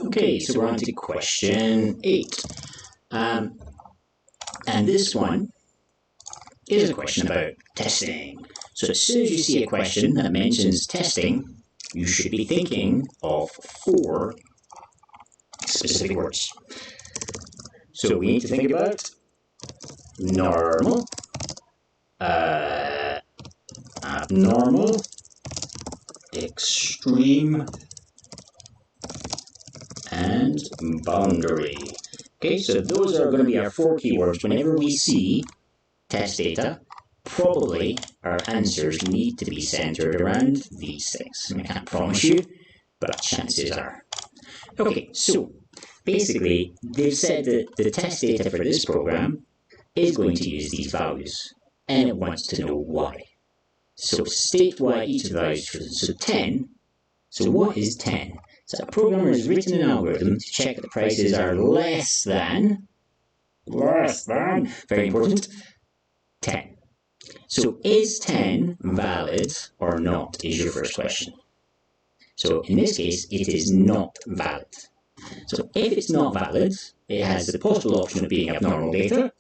Okay, so we're on to question 8. And this one is a question about testing. So as soon as you see a question that mentions testing, you should be thinking of 4 specific words. So we need to think about normal, abnormal, extreme, and boundary. Okay, so those are going to be our 4 keywords. Whenever we see test data, probably our answers need to be centered around these things. I can't promise you, but chances are. Okay, so basically, they've said that the test data for this program is going to use these values, and it wants to know why. So state why each of the values is chosen. So 10, so what is 10? So a programmer has written an algorithm to check that the prices are less than, very important, 10. So is 10 valid or not is your first question. So in this case, it is not valid. So if it's not valid, it has the possible option of being abnormal data,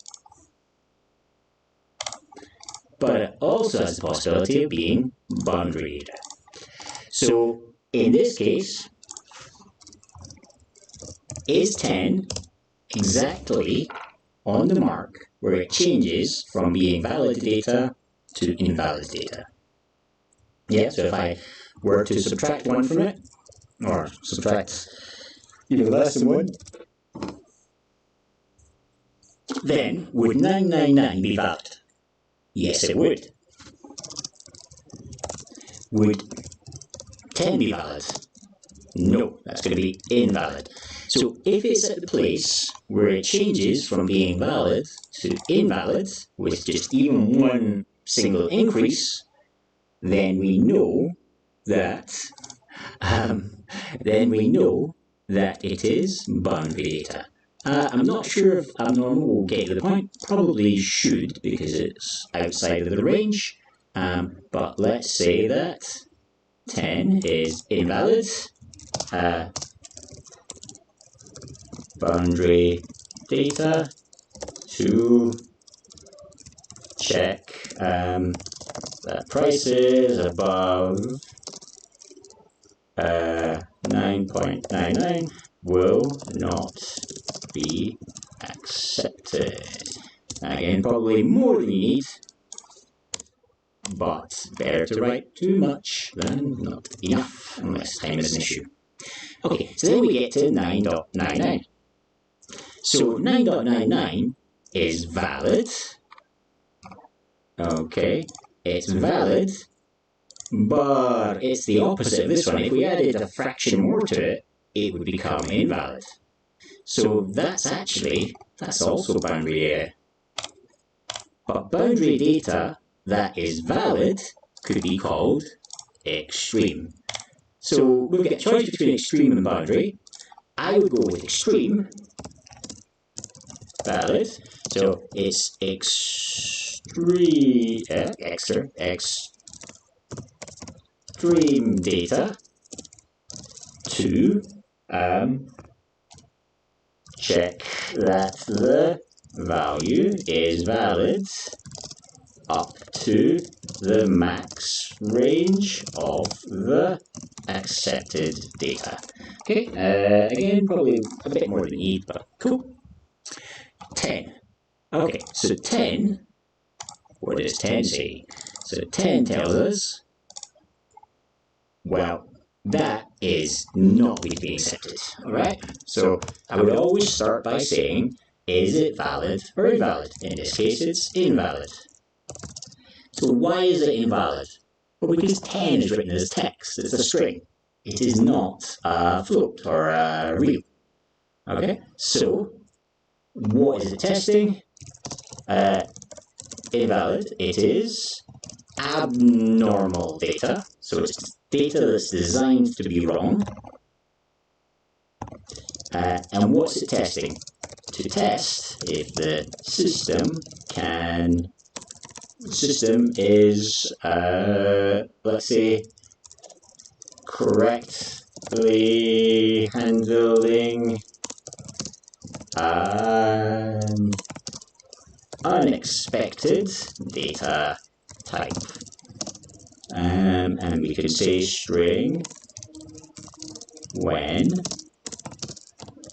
but it also has the possibility of being boundary data. So in this case, is 10 exactly on the mark where it changes from being valid data to invalid data? Yeah, so if I were to subtract 1 from it, or subtract even less than 1, then would 999 be valid? Yes, it would. Would 10 be valid? No, that's going to be invalid. So if it's at the place where it changes from being valid to invalid with just even 1 single increase, then we know that it is boundary data. I'm not sure if abnormal will get you the point. Probably should, because it's outside of the range. But let's say that 10 is invalid. Boundary data to check that prices above 9.99 will not be accepted. Again, probably more than you need, but better to write too much than not enough, unless time is an issue. Okay, so then we get to 9.99. So 9.99 is valid. Okay, it's valid, but it's the opposite of this one. If we added a fraction more to it, it would become invalid. So that's also boundary data. But boundary data that is valid could be called extreme. So we've got a choice between extreme and boundary. I would go with extreme, valid. So it's extreme data to check that the value is valid up to the max range of the accepted data. Okay, again, probably a bit more than you need, but cool. 10. Okay, so 10, what does 10 say? So 10 tells us, well, that is not going to be accepted, alright? So I would always start by saying, is it valid or invalid? In this case, it's invalid. So why is it invalid? Well, because 10 is written as text, it's a string. It is not a float or a real. Okay, so what is it testing? Invalid. It is abnormal data. So it's data that's designed to be wrong. And what's it testing? To test if the system is, let's say, correct handling an unexpected data type. And we could say string when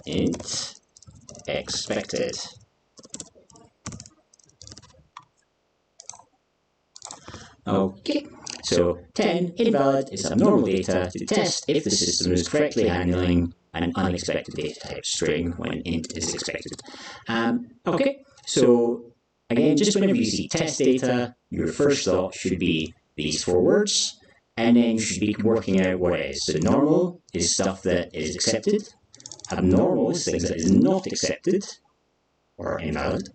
int expected. Okay, so 10, invalid is abnormal data to test if the system is correctly handling an unexpected data type string when int is expected. Okay, so again, just whenever you see test data, your first thought should be these 4 words, and then you should be working out what it is. So normal is stuff that is accepted, abnormal is things that is not accepted or invalid,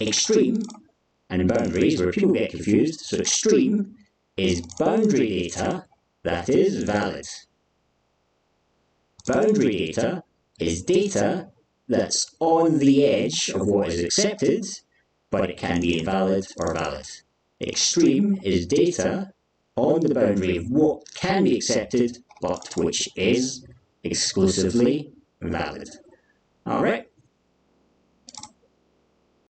extreme and boundaries where people get confused. So extreme is boundary data that is valid. Boundary data is data that's on the edge of what is accepted, but it can be invalid or valid. Extreme is data on the boundary of what can be accepted, but which is exclusively valid. All right.